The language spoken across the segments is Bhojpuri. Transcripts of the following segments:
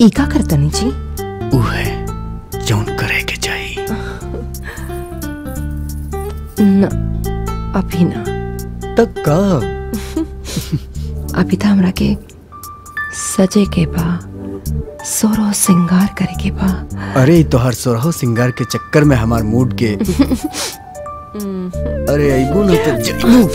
ईका करतनी जी ऊ है जौन करे के चाहिए। न अभी ना। तक कब? अभी तो हमरा के सजे के बा, सोरो सिंगार करे के बा। अरे तो हर सोरहो सिंगार के चक्कर में हमार मूड के अरे अइबू न तो जइबू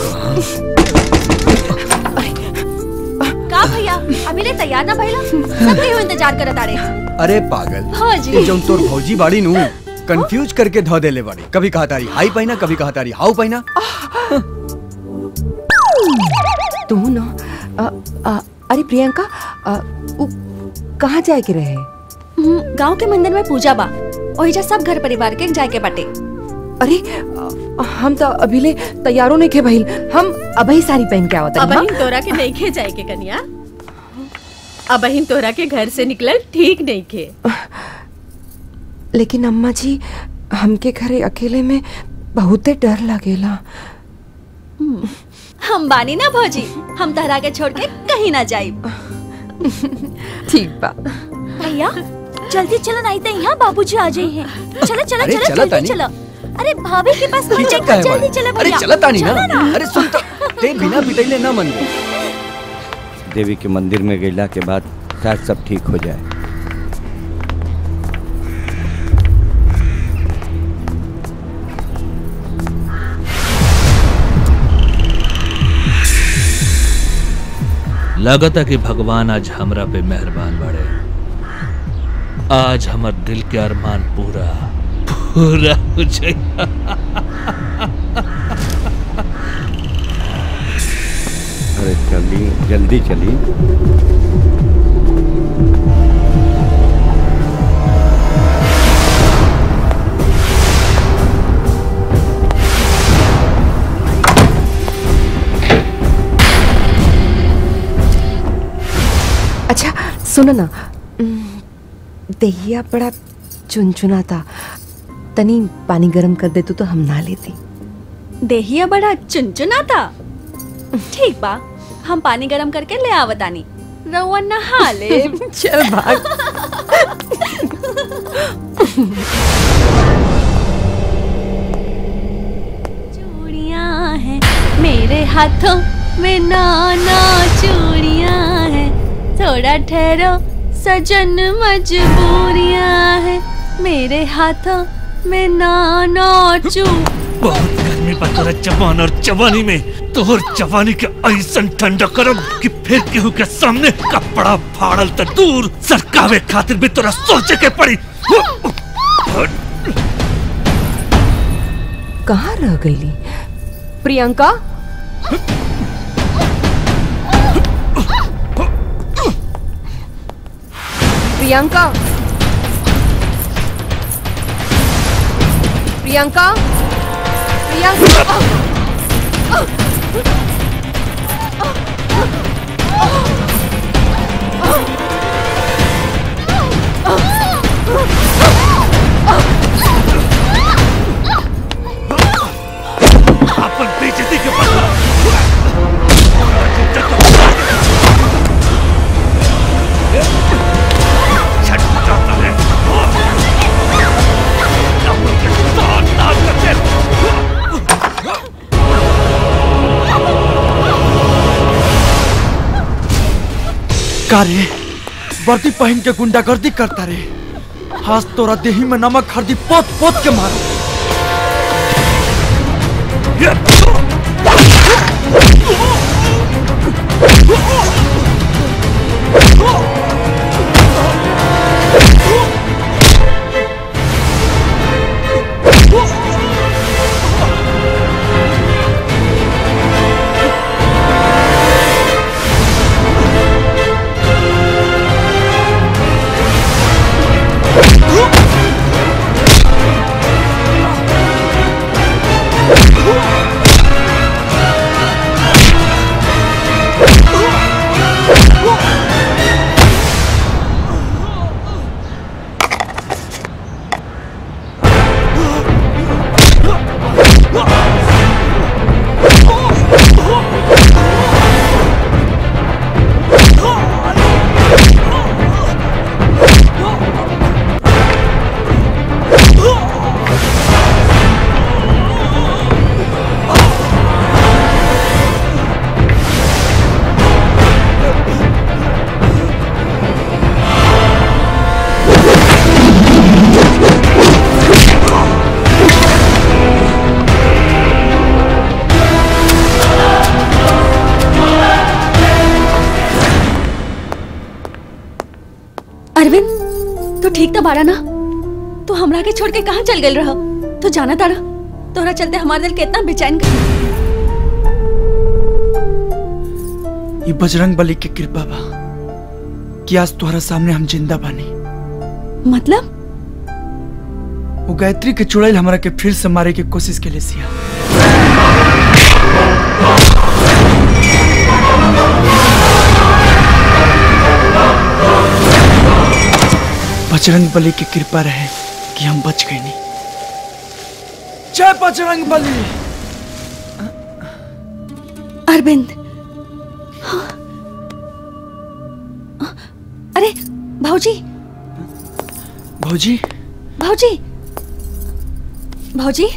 का भैया अभी ले तैयार ना भइला? सब केहू इंतजार करत आरे। अरे पागल भौजी जौन तोर भौजी बाड़ी नु कंफ्यूज करके धो देले बाड़ी। कभी कहा तारी हाई पहिना, कभी कहा तारी हाउ पहिना। तू न अरे प्रियंका कहाँ जाए के रहे? गांव के मंदिर में पूजा बा, ओहिजा सब घर परिवार के जाए के बाटे। अरे हम तो अभी ले तैयारों नहीं खे भइल, हम अबही साड़ी पहन के आवत। अबही तोरा के नहीं खे जाए के कन्या, अबही तोरा के घर से निकलल ठीक नहीं खे। लेकिन अम्मा जी हमके घरे अकेले में बहुते डर लगेला। हम बानी ना भौजी, हम तहरा के छोड़ के कहीं ना जाइब। ठीक बा भैया जल्दी चलो नहीं तो यहाँ बाबूजी आ जाए हैं। चलो चलो अरे चलो चला जल्दी तानी। चलो। अरे भाभी के पास की चक्का है जल्दी भाई? चलो अरे भैया। चला तानी ना। चलो अरे सुन तो ते बिना पिटैले ना मन गए। देवी के मंदिर में गईला के बाद शायद सब ठीक हो जाए। लगता कि भगवान आज हमरा पे मेहरबान बाड़े। आज हमर दिल के अरमान पूरा पूरा हो जाएगा। अरे चली जल्दी चली। अच्छा सुनो ना, दहिया बड़ा चुनचुना था, तनी पानी गरम कर दे तो हम नहा लेती। देहिया बड़ा चुनचुना था। ठीक बा, हम पानी गरम करके ले आवतानी, रउआ नहा ले। चल भाग। चूड़ियां हैं मेरे हाथों में, नाना चूड़ियां हैं, थोड़ा ठहरो सजन मजबूरियां हैं मेरे हाथों में, नाना बहुत गर्मी बा तोरा जवान और जवानी में। तोहर जवानी के ऐसन ठंडा करब कि फिर केहू के सामने कपड़ा फाड़ल त दूर, सरकावे खातिर भी तोरा सोचे के पड़ी। कहाँ रह गईली प्रियंका? प्रियंका प्रियंका प्रियंका अपन बेइज्जती के बदला का रे वर्दी पहन के गुंडागर्दी करता रे? हाथ तोरा देही में नमक हल्दी पोत पोत के मारो। तो ठीक तो बारा ना, तो हमरा के छोड़ के कहाँ चल गए रहा? तो जाना तारा, तोरा चलते हमारा दिल कितना बेचैन कर। ये बजरंग बली की कृपा बा कि आज तुम्हारा सामने हम जिंदा बानी। मतलब? वो गायत्री के चुड़ैल हमरा के फिर से मारे की कोशिश के लिए सिया। बजरंग बली की कृपा रहे कि हम बच गए नहीं। जय बजरंग बली। अरविंद, अरे भाऊजी, भाऊजी, भाऊजी, भाऊजी,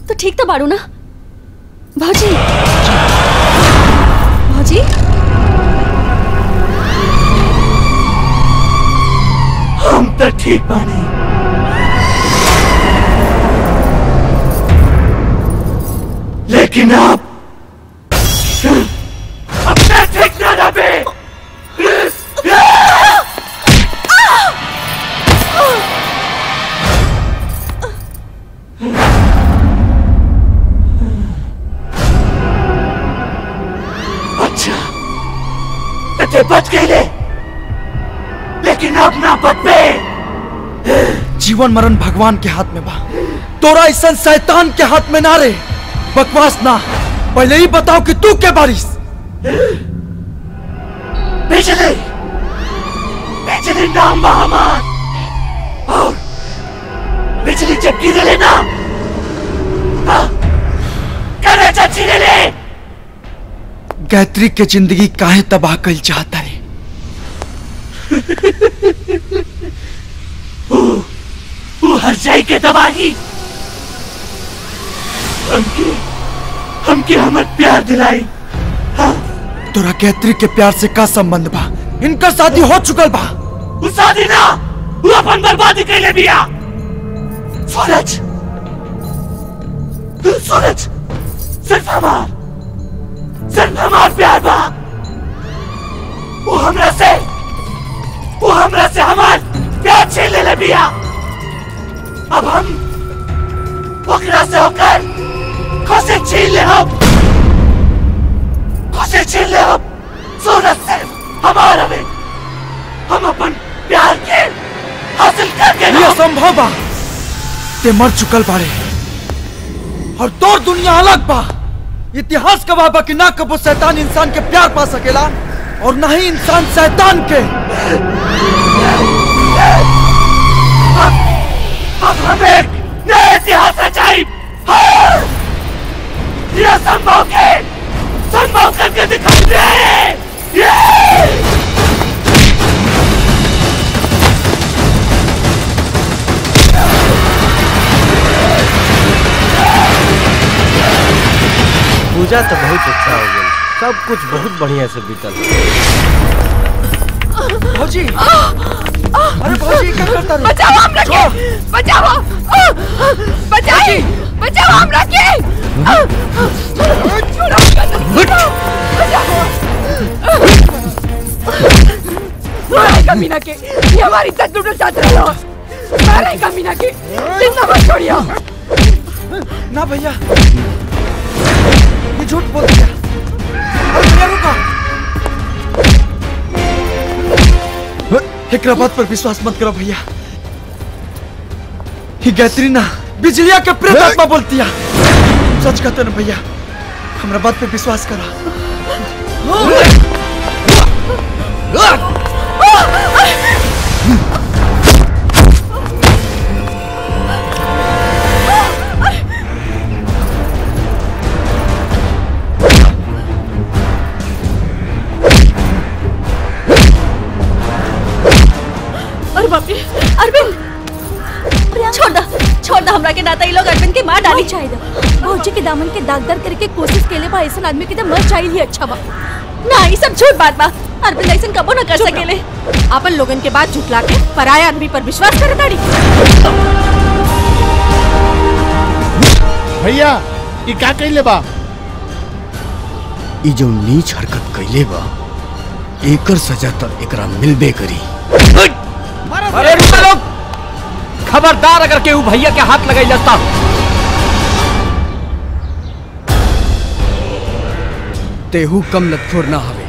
तो ठीक तो बारू ना? भाऊजी, भाऊजी, हम तो ठीक बानी, लेकिन आप अपना ठीक ना रहे। अच्छा, ते बच गए, लेकिन अब ना बच पे। जीवन मरण भगवान के हाथ में बा, तोरा ऐसा शैतान के हाथ में ना रे। बकवास ना, पहले ही बताओ कि तू के बारिश। बिजली नाम महामान, और बिजली जब गिरे ना, करे चाची ले। गायत्री के जिंदगी काहे तबाह कर चाहता रे? वो हर जाई के तबाही, हमके हमर प्यार दिलाई। हाँ? तोरा गायत्री के प्यार से का संबंध बा? इनका शादी हो चुकल बा। वो शादी ना, वो अपन बर्बादी के लिए बिया। सूरज, सूरज, सिर्फ हमार प्यार बा। वो हमरा से हमार प्यार छीन ले बिया। अब हम ओकरा से होकर खुशी छीन ले। खुशी छीन ले। सूरज सिर्फ हमारा में, हम अपन प्यार के हासिल करके। ये संभव बा, ते मर चुकल बारे और तोर दुनिया अलग बा। इतिहास गवाह बा कि ना कबो शैतान इंसान के प्यार पा सकेला और ना ही इंसान शैतान के। अब हमें नया इतिहास रचाई। यह संभव करके दिखाई दे। पूजा तो बहुत अच्छा हो गई, सब कुछ बहुत बढ़िया से बीतल। भौजी, अरे भौजी क्या करता रे? बचाओ हमरा के, बचाओ, बचाओ हमरा के। मारे कमीना के, ये हमारी इज्जत लूटना चाहते रहो। मारे कमीना के, जिंदा मत छोड़ियो। ना भैया, ये झूठ बोल दिया। अरे भैया रुका, एकरा बात पर विश्वास मत करो भैया। ये गायत्री ना बिजलिया के प्रेत आत्मा बोलती है। सच कहते ना भैया, हमरा बात पे विश्वास करा। अरे बाप रे, अरविंद, छोड़ दो हमरा के नाता। ये लोग अरविंद के मार डाली चाहिए। भौजी के दामन के दागदार करके कोशिश केले बा। ऐसा आदमी के तो मर चाहिए ही अच्छा बा ना। ये सब झूठ बात बा। अरविंद ऐसा कबो ना कर सकेले। अपन लोगन के बात झुठला के पराया आदमी पर विश्वास करे ताड़ी। भैया ये का कइले बा? ई जो नीच हरकत कइले बा, एकर सजा तो एकरा मिलबे करी। अरे रुको लोग, खबरदार अगर केहू भैया के हाथ लगाई लगता। तेहू कम लतखोर ना हवे,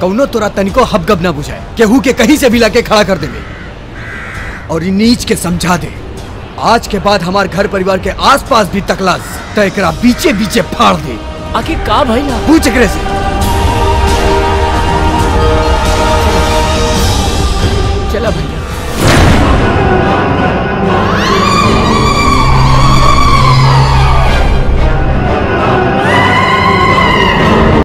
कौनो तोरा तनिको हबगब ना बुझाए, केहू के कहीं से भी लाके खड़ा कर देवे और इन नीच के समझा दे आज के बाद हमार घर परिवार के आसपास भी तकलास तो एकरा बीचे बीचे फाड़ दे। आखिर का भइला? पूछ एकरे से।